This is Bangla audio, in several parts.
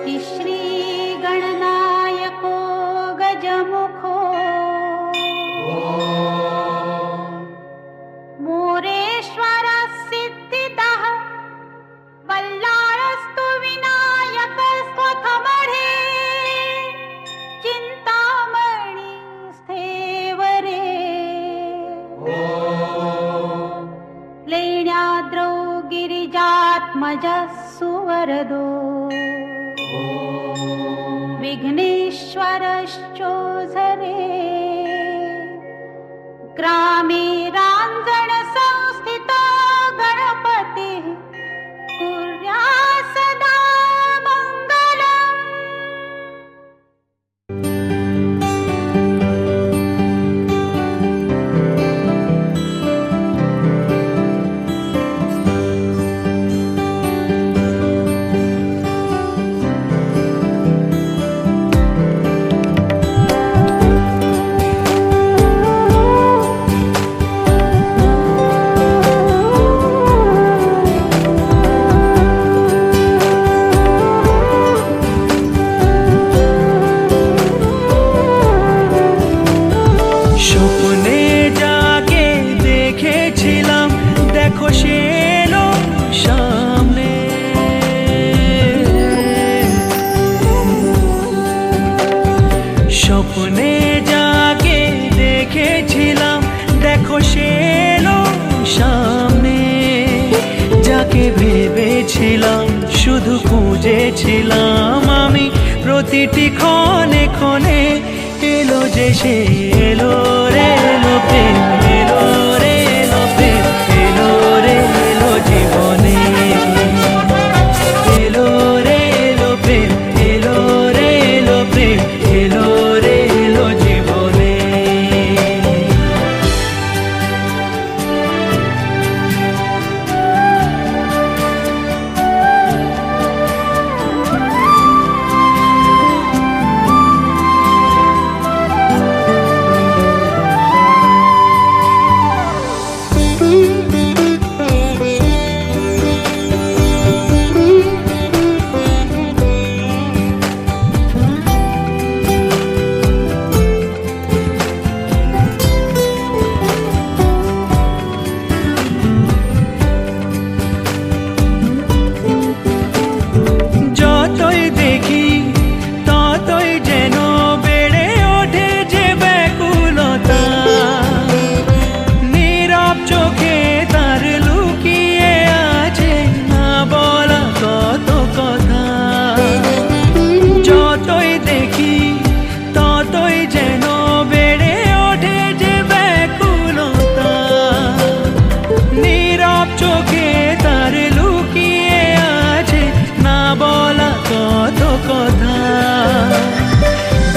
कि श्रीगणनायको गजमुखो मोरेश्वरः सिद्धिदः बल्लाळस्तु विनायकस्त्वथमढे चिन्तामणि स्थेवरे लेण्याद्रौ गिरिजात्मजः सुवरदो विघ्नेश्वरश्चोझरे ग्रामे राञ्जन संस्थितो गणपतिः कुर्यात् सदा मङ्गलम्। স্বপ্নে যাকে দেখেছিলাম দেখো সে এলো সামনে, যাকে ভেবেছিলাম শুধু খুঁজেছিলাম আমি প্রতিটি ক্ষণে ক্ষণে, এলো যে সে এলো রে এলো প্রেম, এলো রে এলো প্রেম, এলো রে এলো জীবনে, এলো রে এলো প্রেম, এলো রে এলো প্রেম, এলো রে এলো জীবনে।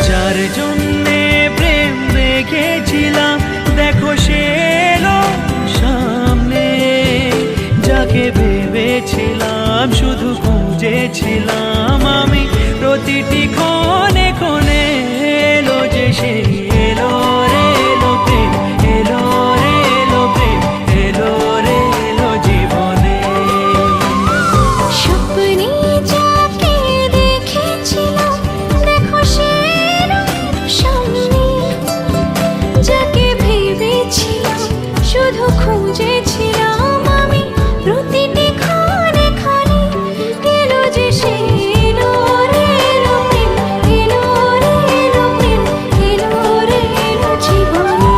যার জন্যে প্রেম দেখেছিলাম দেখো সে এলো সামনে, যাকে ভেবেছিলাম শুধু খুঁজেছিলাম আমি প্রতিটি ক্ষণে ক্ষণে, এলো যে সে এলো রে এলো প্রেম, এলো রে এলো প্রেম, এলো রে এলো জীবনে। স্বপ্নে যাকে দেখেছিলাম দেখো সে এলো সামনে, যাকে ভেবেছিলাম শুধু খুঁজেছিলাম আমি প্রতিটি ক্ষণে ক্ষণে, এলো যে সে এলো রে এলো প্রেম, এলো রে এলো প্রেম, এলো রে এলো জীবনে,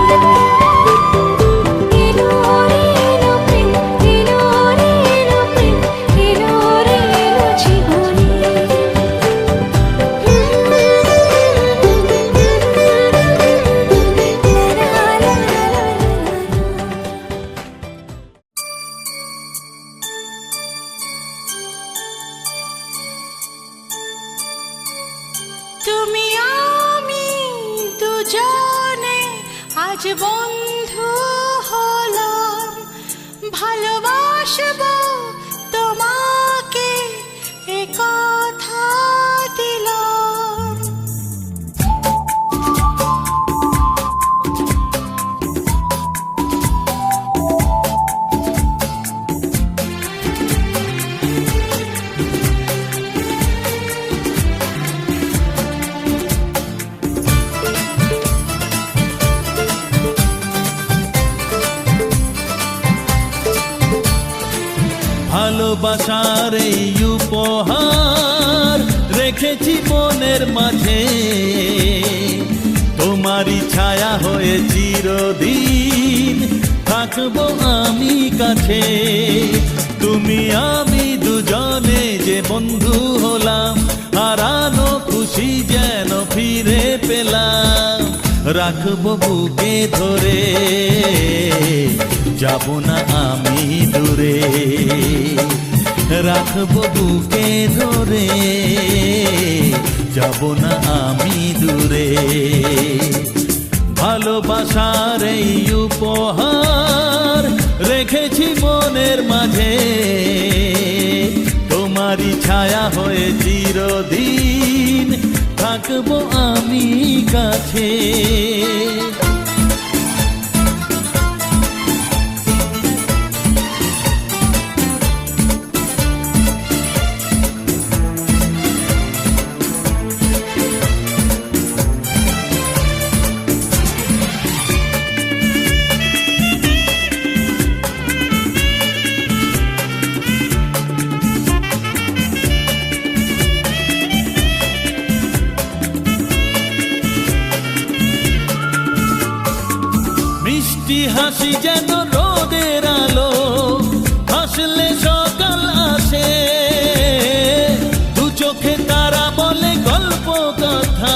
এলো রে এলো প্রেম, এলো রে এলো প্রেম, এলো রে এলো জীবনে। তুমি আমি দুজনে আজ বন্ধু হলাম, ভালোবাসবো তোমাকে এ কথা দিলাম। ভালোবাসার এই উপহার রেখেছি মনের মাঝে, তোমারই ছায়া হয়ে চিরদিন থাকবো আমি কাছে। তুমি আমি দুজনে যে বন্ধু হলাম, হারানো খুশি যেন ফিরে পেলাম। রাখবো বুকে ধরে, যাব না আমি দূরে। রাখবো বুকে ধরে, যাব না আমি দূরে। ভালোবাসার এই উপহার রেখেছি মনের মাঝে, তোমারই ছায়া হয়ে চিরদিন থাকবো আমি কাছে। মিষ্টি হাসি যেন রোদের আলো, হাসলে সকাল আসে। দু চোখে তারা বলে গল্প কথা,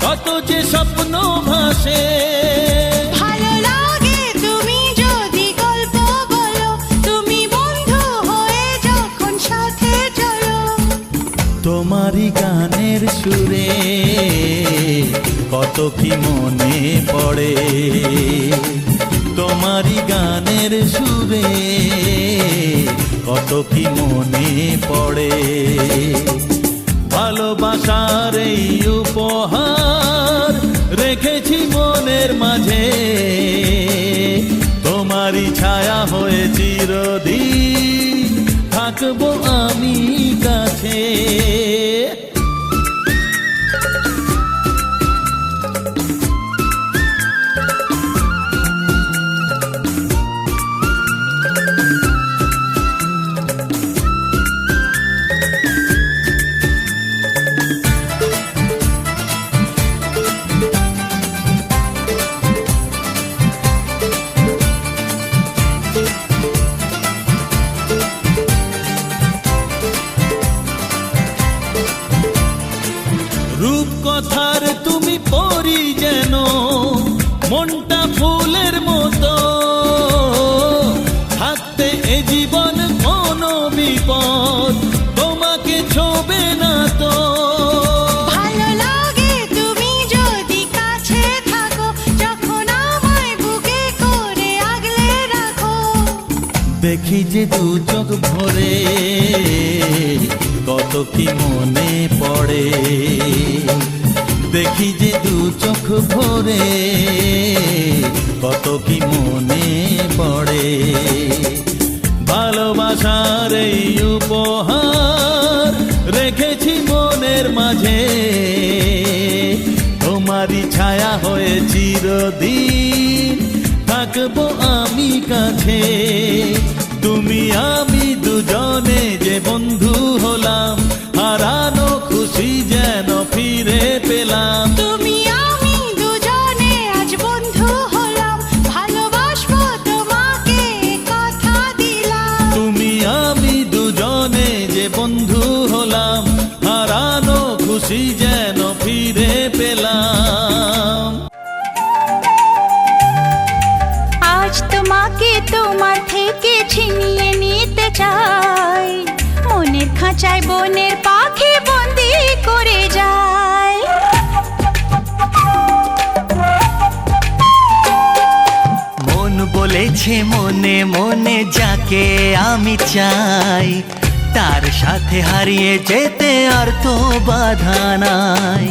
কত যে স্বপ্ন ভাসে। ভালো লাগে তুমি যদি গল্প বলো, তুমি বন্ধু হয়ে যখন সাথে চলো। তোমারই গানের সুরে কত কি মনে পড়ে, তোমারই গানের সুরে কত কি মনে পড়ে। ভালোবাসার এই উপহার রেখেছি মনের মাঝে, তোমারই ছায়া হয়ে চিরদিন থাকবো আমি কাছে। রূপকথার তুমি পরি যেন, মনটা ফুলের মতো। থাকতে এ জীবন কোনো বিপদ তোমাকে ছোবে না তো। ভালো লাগে তুমি যদি কাছে থাকো, যখন আমায় বুকে করে আগলে রাখো। দেখি যে দু চোখ ভরে কত কি মনে পড়ে, দেখি যে দু চোখ ভরে কত কি মনে পড়ে। ভালোবাসার এই উপহার রেখেছি মনের মাঝে, তোমারই ছায়া হয়ে চিরদিন থাকবো আমি কাছে। তুমি আমি দুজনে যে বন্ধু হলাম, হারানো খুশি যেন ফিরে পেলাম। তুমি আমি দুজনে আজ বন্ধু হলাম, ভালোবাসবো তোমাকে কথা দিলাম। তুমি আমি দুজনে যে বন্ধু হলাম, হারানো খুশি যেন ফিরে পেলাম। আজ তোমাকে তোমার থেকে ছিনিয়ে নিতে চাই, মনের খাঁচায় বনের পাখি বন্দি করে যায়। মন বলেছে মনে মনে যাকে আমি চাই, তার সাথে হারিয়ে যেতে আর তো বাধা নাই।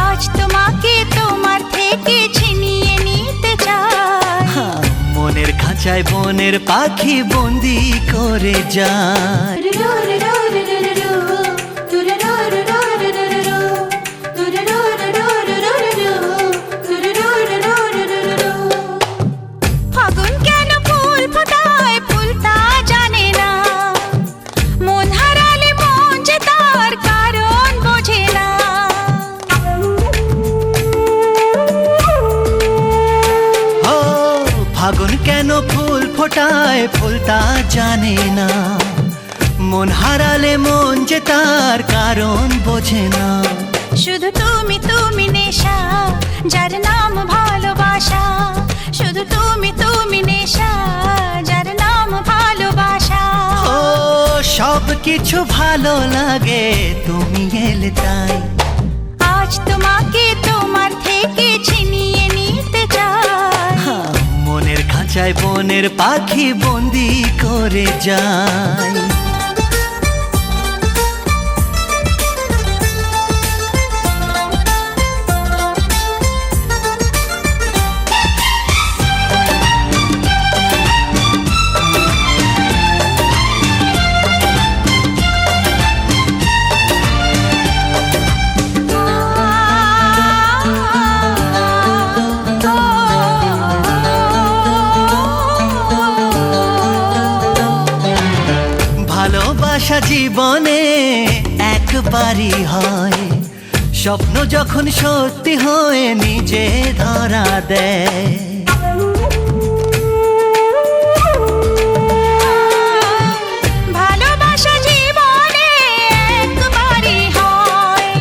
আজ তোমাকে তোমার থেকে ছিনিয়ে নিতে চাই, মনের খাঁচায় বনের পাখি বন্দি করে যায়। তা জানে না। মন হারালে মন যে তার কারণ বোঝে না। শুধু তুমি তুমি নেশা, যার নাম ভালোবাসা। শুধু তুমি তুমি নেশা, যার নাম ভালোবাসা। ও সব কিছু ভালো লাগে তুমি এলে তাই। আজ তোমাকে তোমার থেকে ছিনিয়ে নিতে চাই। মনের খাঁচায় বনের পাখি বন্দি করে যায়। ভালোবাসা জীবনে একবারই হয়, স্বপ্ন যখন সত্যি হয়ে নিজে ধরা দেয়। ভালোবাসা জীবনে একবারই হয়,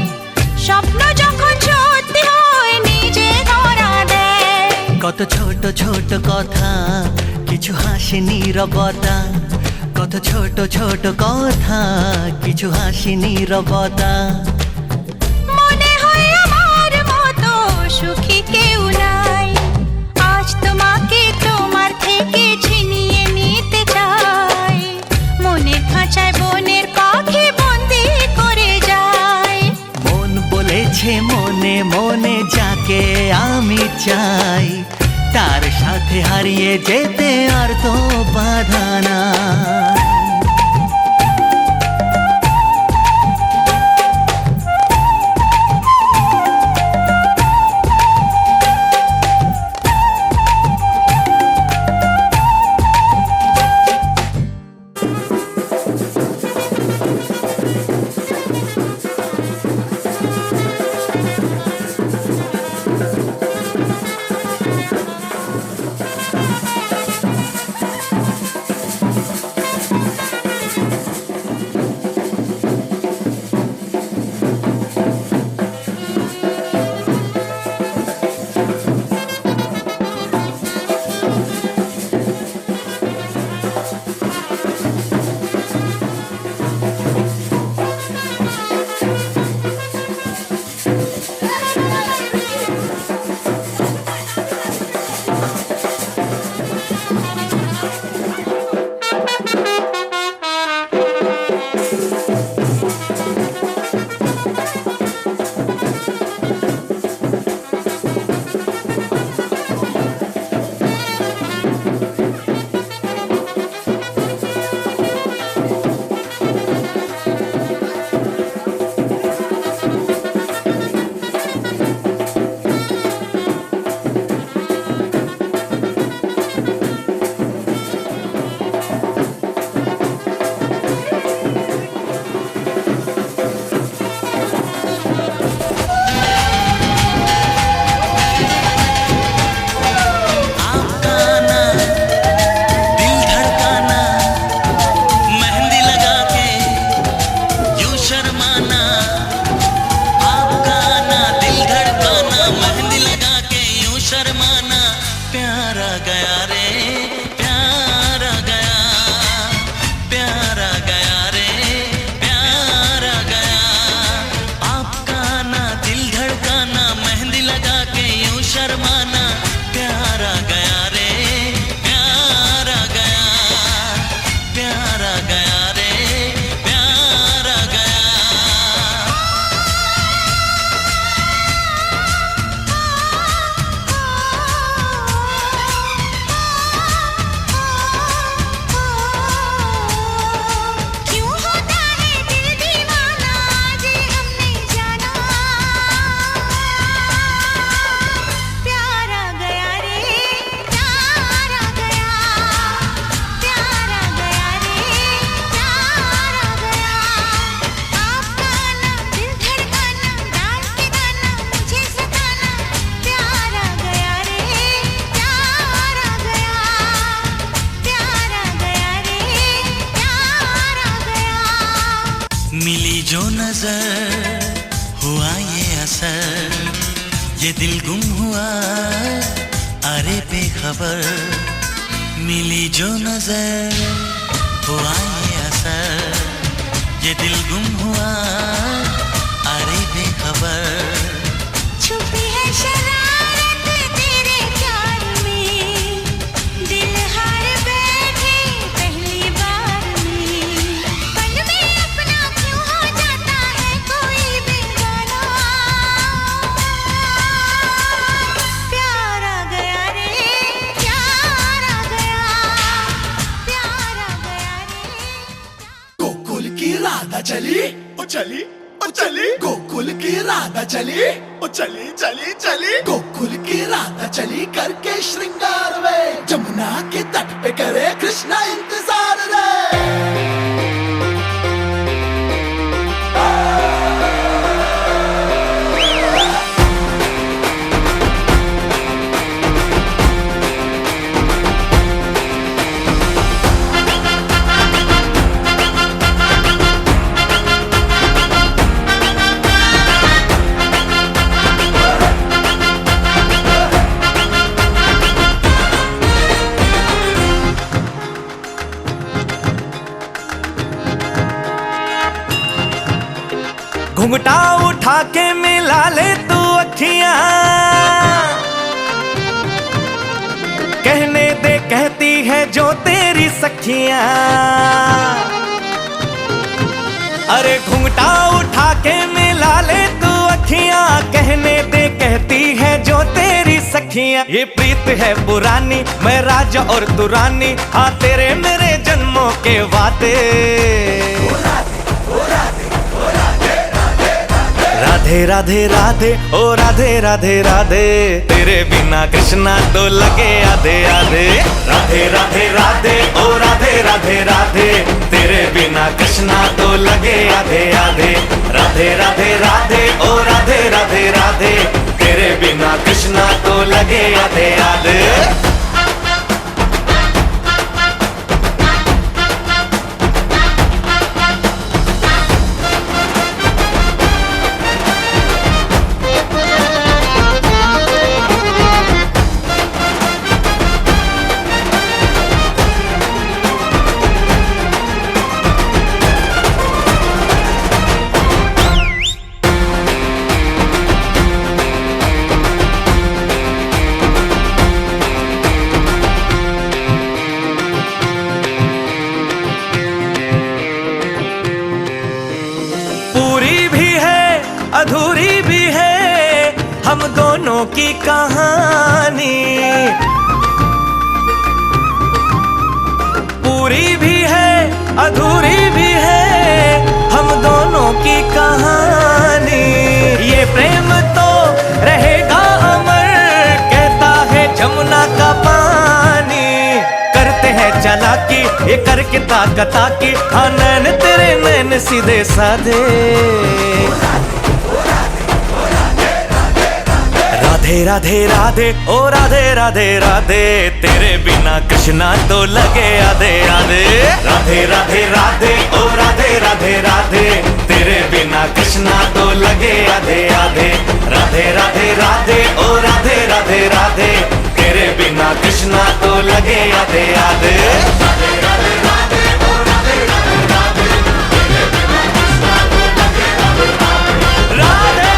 স্বপ্ন যখন সত্যি হয় নিজে ধরা দেয়। কত ছোট ছোট কথা, কিছু হাসি নীরবতা। কত ছোট ছোট কথা, কিছু হাসি নীরবতা। মনে হয় আমার মতো সুখী কেউ নাই। আজ তোমাকে তোমার থেকে ছিনিয়ে নিতে চাই। মনের খাঁচায় বনের পাখি বন্দি করে যায়। মন বলেছে মনে মনে যাকে আমি চাই, তার সাথে হারিয়ে যেতে আর তো বাধা না। जो नजर हुआ ये असर, ये दिल गुम हुआ अरे बेखबर। मिली जो नजर हुआ ये असर, ये दिल गुम हुआ अरे बेखबर। छुपी है शरारत तेरे प्यार में, दिल हार बैठे पहली बार में। पल में अपना क्यों हो जाता है कोई बेगाना। प्यार आ गया रे, प्यार आ गया, प्यार आ गया रे। गोकुल की राधा चली ओ चली ओ चली, गोकुल की राधा चली ओ चली चली चली, गोकुल की राधा चली करके श्रृंगार वे, जमुना के तट पे करे कृष्णा इंतजार रे। घुंघटा उठा के मिला ले तू अखियां, कहने दे कहती है जो तेरी सखियां। अरे घुंघटा उठा के मिला ले तू अखियां, कहने दे कहती है जो तेरी सखियां। ये प्रीत है पुरानी, मैं राजा और तू रानी, हाँ तेरे मेरे जन्मों के वादे। राधे राधे राधे ओ राधे राधे राधे, तेरे बिना कृष्णा तो लगे आधे आधे। राधे राधे राधे ओ राधे राधे राधे, तेरे बिना कृष्णा तो लगे आधे आधे। राधे राधे राधे ओ राधे राधे राधे, तेरे बिना कृष्णा तो लगे आधे आधे। अधूरी भी है हम दोनों की कहानी, पूरी भी है अधूरी भी है हम दोनों की कहानी। ये प्रेम तो रहेगा अमर, कहता है जमुना का पानी। करते हैं चालाकी ये करके ताकता की, हाँ नैन तेरे नैन सीधे साधे। राधे राधे राधे ओ राधे राधे राधे, तेरे बिना कृष्णा तो लगे आधे आधे। राधे राधे राधे ओ राधे राधे राधे, तेरे बिना कृष्णा तो लगे आधे आधे। राधे राधे राधे ओ राधे राधे राधे, तेरे बिना कृष्णा तो लगे आधे आधे। राधे राधे राधे ओ राधे राधे राधे, तेरे बिना कृष्णा तो लगे आधे आधे। राधे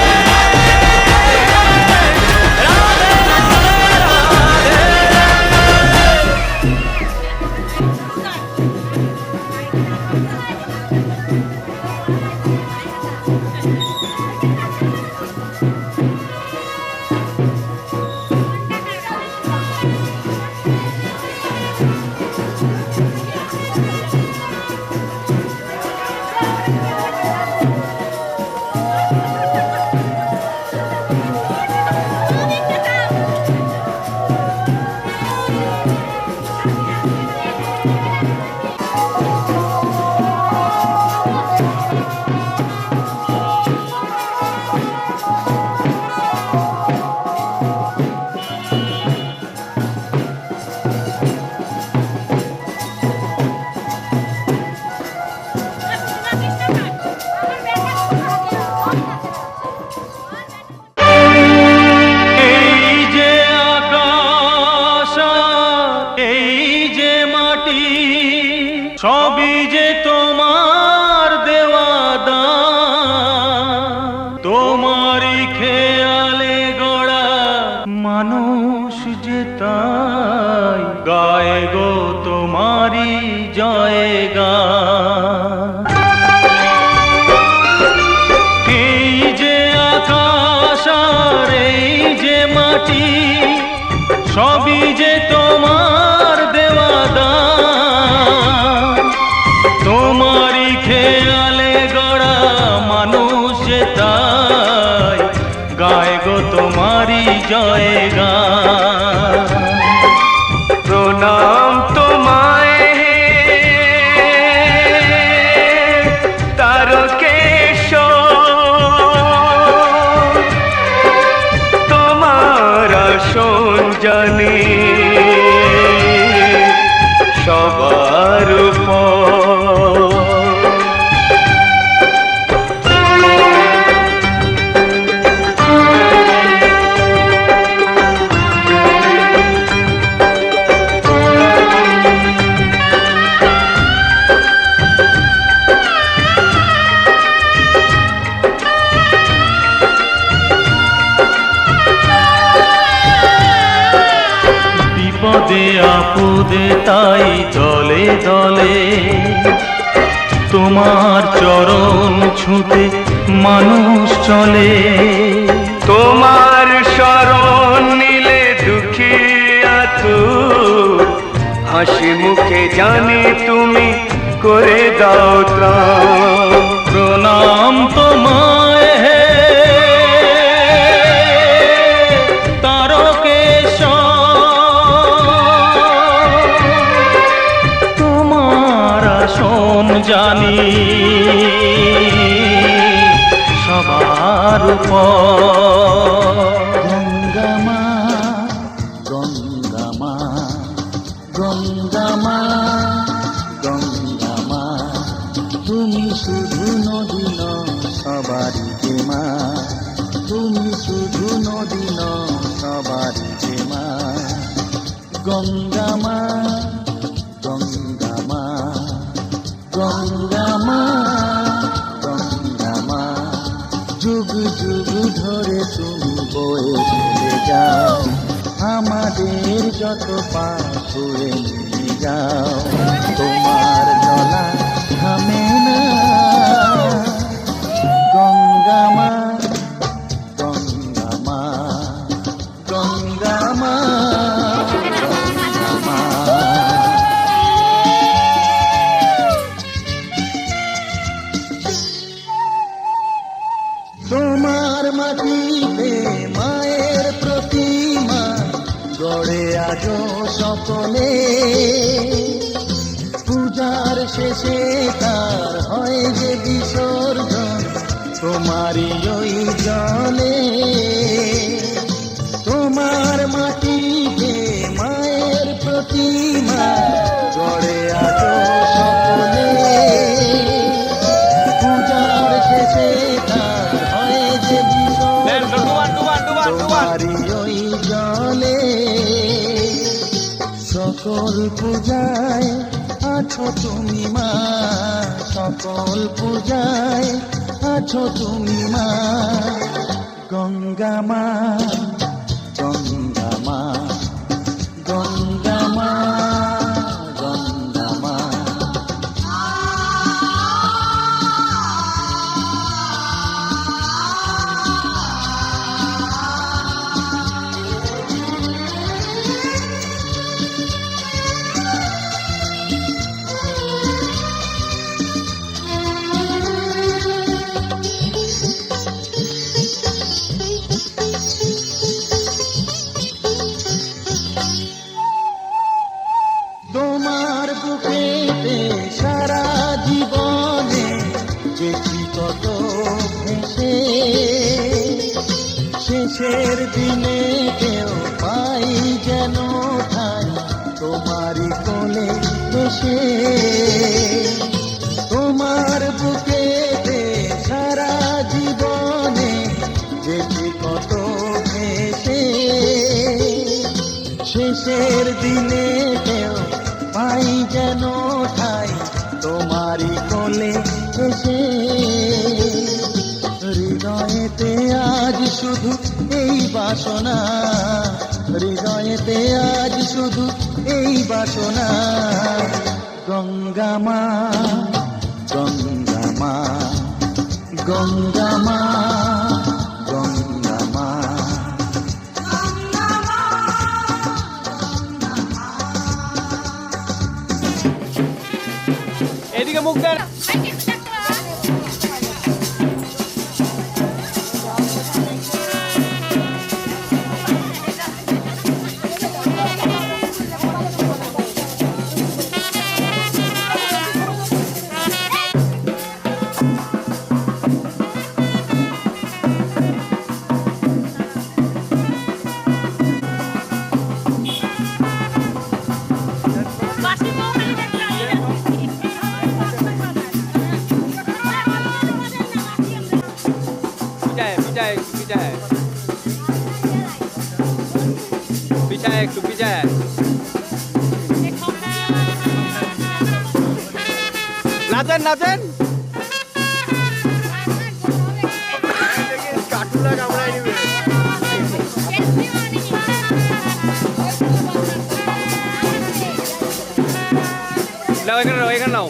তোমার দেওয়া দান, তোমারই খেয়ালে গড়া মানুষ যে তাই গায়ে গো তোমারই জয় গান। এই যে আকাশ আর এই যে মাটি, সবই যে তোমার দেওয়া দান, তোমারই খেয়ালে গড়া মানুষ যে তাই গায় গো তোমারই জয় গান। প্রণাম তোমায় তারকেশ্বর, তোমার আসন জানি সবার উপর। বিপদে আপদে তাই দলে দলে তোমার চরণ ছুঁতে মানুষ চলে। তোমার শরণ নিলে দুঃখী আতুর হাসি মুখে জানি তুমি করে দাও ত্রাণ। প্রণাম তোমায় হে জানি সবার উপর। গঙ্গামা গঙ্গামা গঙ্গামা গঙ্গামা, তুমি শুধু নদী নও সবারই যে মা, তুমি শুধু নদী নও সবারই যে মা। গঙ্গামা গঙ্গামা গঙ্গামা গঙ্গামা, যুগ যুগ ধরে তুমি বয়ে চলে যাও, আমাদের যত পাপ করে নিয়ে যাও। তোমার চলা থামে না। গঙ্গামা গঙ্গামা গঙ্গামা গঙ্গামা। তোমার মাটিতে মায়ের প্রতিমা গড়ে আজো সকলে, পূজার শেষে তার হয় যে বিসর্জন তোমারই ওই জলে। তোমার মাটিতে মায়ের প্রতিমা গড়ে আজো সকলে, পূজার শেষে তার হয় যে বিসর্জন তোমারই ওই জলে। সকল পূজায় আছো তুমি মা, সকল পূজায় আছো তুমি মা। গঙ্গামা গঙ্গামা গঙ্গামা গঙ্গামা। তোমার বুকেতে সারা জীবনে যেটি কত ভেসে, শেষের দিনে কেউ পাই যেন ঠাই তোমারই কোলে বসে। তোমার বুকেতে সারা জীবনে যেটি কত ভেসে, শেষের দিনে কেউ পাই যেন ঠাই তোমারই কোলে এসে হৃদয়েতে আজ শুধু এই বাসনা, হৃদয়েতে আজ শুধু এই বাসনা। গঙ্গা মা, গঙ্গা মা, গঙ্গা মা, গঙ্গা মা। এদিকে মুখ দেন। একটু পিছায় নাচেন নাচেন। কাটুলা কামড়াই নিবে। নাও এখানে নাও, এখানে নাও।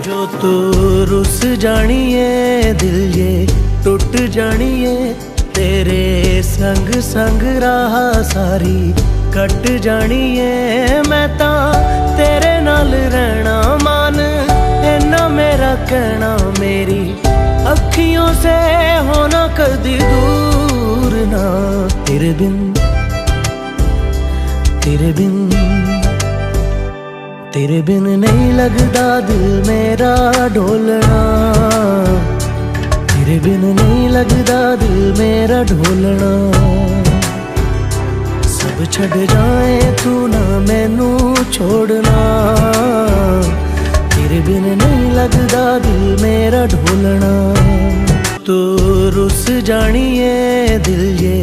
जो तू रुस जानिए दिल ये टूट जानिए, तेरे संग संग राह सारी कट जानिए। मैं ता तेरे नाल रहना मान, इन्ना मेरा कहना, मेरी अखियों से होना कदी दूर ना। तेरे बिन, तेरे बिन, तेरे बिन नहीं लगदा दिल मेरा ढोलना, तेरे बिन नहीं लगदा दिल मेरा ढोलना। सब छड़ जाए तू ना मैनू छोड़ना, तेरे बिन नहीं लगदा दिल मेरा ढोलना। तू रुस जानिए दिल ये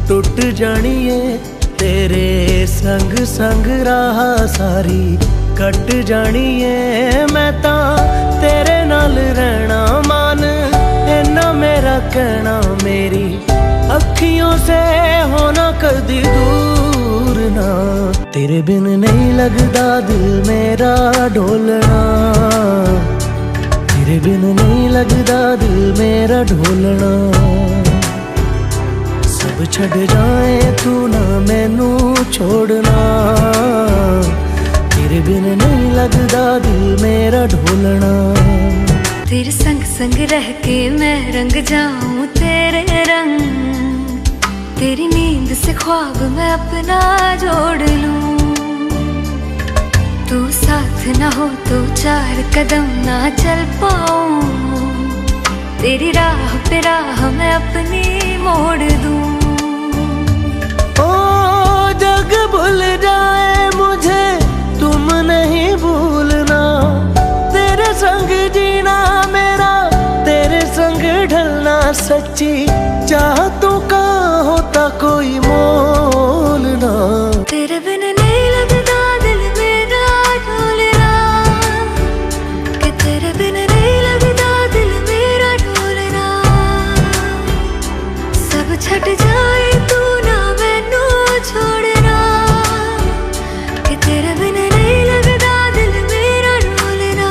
टूट जानिए, तेरे संग संग राह सारी कट जानिए। मैं ता तेरे नाल रहना मान, इन्ना मेरा कहना, मेरी अखियों से होना कदी दूर ना। तेरे बिन नहीं लगदा दिल मेरा ढोलना, तेरे बिन नहीं लगदा दिल मेरा ढोलना। सब छड़ जाए तू ना मैनू छोड़ना, तेरे बिन नहीं लगदा दिल मेरा ढोलना। तेरे संग संग रह के मैं रंग जाऊं तेरे रंग, तेरी नींद से ख्वाब मैं अपना जोड़ लूं। तू साथ ना हो तो चार कदम ना चल पाऊं, तेरी राह पे राह मैं अपनी मोड़ दूं। ओ जग भूल जाए मुझे तुम नहीं भूलना, तेरे संग जीना मेरा तेरे संग ढलना, सच्ची चाहतों का होता कोई मोल ना। तेरे बिन नहीं लगता दिल मेरा ढोलना, कि तेरे बिन नहीं लगता दिल मेरा ढोलना। सब छट जाए तू ना मैनू छोड़ना, कि तेरे बिन नहीं लगता दिल मेरा ढोलना।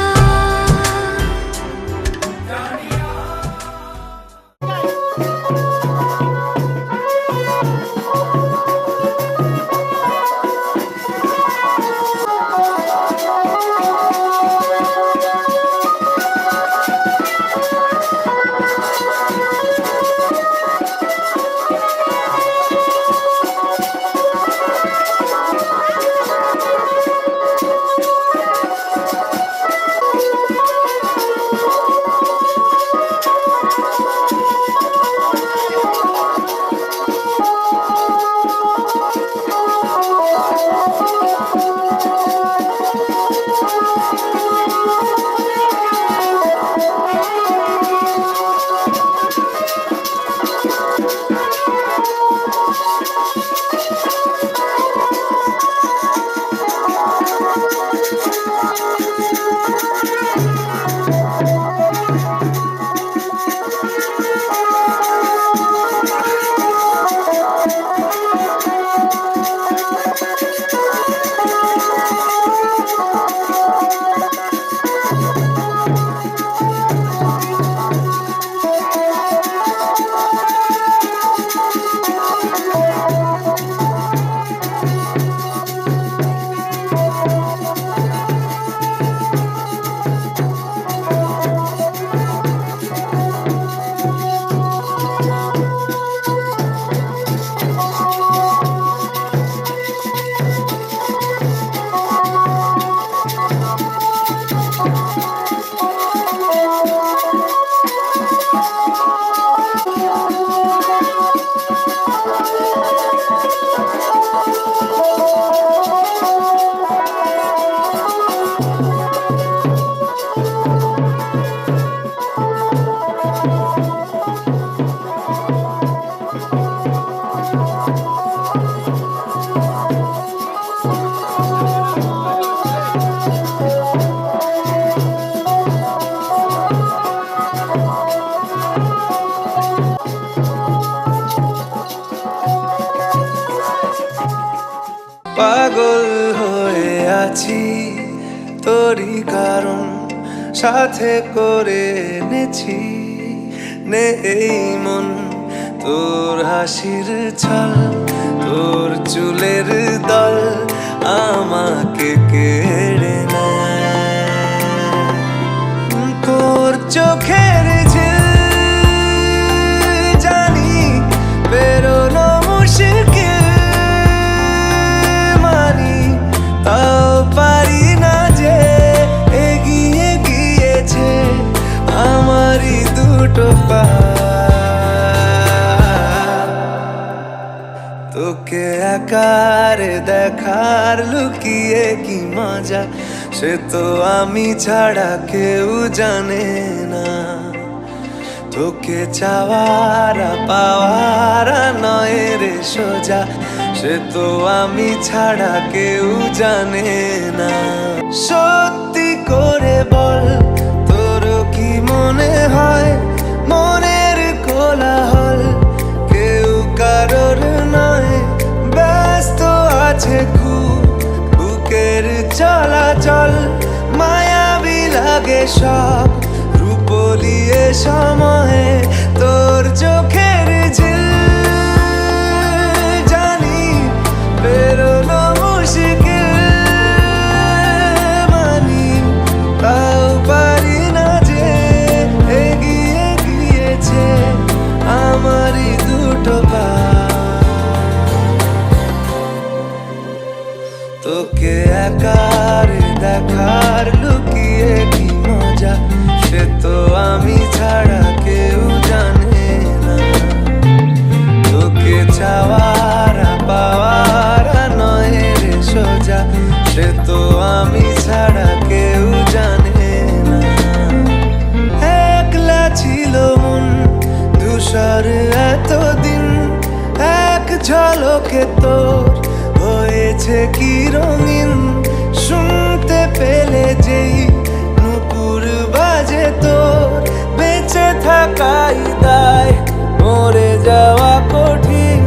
পাগল হয়ে আছি তোরই কারণ, সাথে করে এনেছি নে এই মন। তোর হাসির ছল, তোর চুলের দল আমাকে কেড়ে নেয়। তোর চোখের ঝিল জানি বেরোনো মুশকিল, মানি তাও পারি না যে এগিয়ে গিয়েছে আমারই দুটো পা। তোকে একার দেখার লুকিয়ে কি মজা, সে তো আমি ছাড়া কেউ জানে না। তোকে চাওয়ারা পাওয়ারা নয় রে সোজা, সে তো আমি ছাড়া কেউ জানে না। সত্যি করে বল তোর কি মনে হয়, মনের কোলাহল কেউ কারোর নয়, ব্যস্ত আছে খুব বুকের চলাচল। মায়াবী লাগে সব রূপলিয়ে সময়ে তোর চোখের ঝিল জানি বেরোনো মুশকিল, মানি তাও পারি না যে এগিয়ে গিয়েছে আমারই দুটো পা। তোকে একার দেখার লুকিয়ে কি মজা, সে তো আমি ছাড়া চোখে তোর হয়েছে কি রঙিন, শুনতে পেলে যেই নুপুর বাজে তোর, বেঁচে থাকাই দায় মরে যাওয়া কঠিন।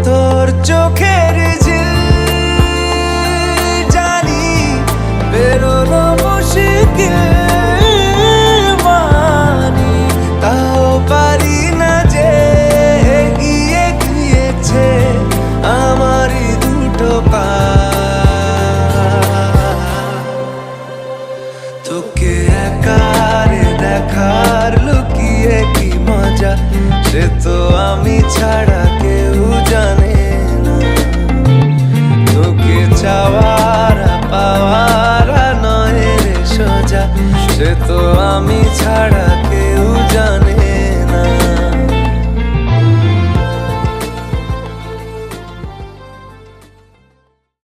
তোর চোখের ঝিল জানি বেরোনো মুশকিল, মানি তাও পারি না যে এগিয়ে গিয়েছে আমারই দুটো পা। তোকে একারে দেখার লুকিয়ে কি মজা, সে তো আমি ছাড়া কেউ জানে না। তোকে চাওয়ারা পাওয়ারা নয় রে সোজা, সে তো আমি ছাড়া কেউ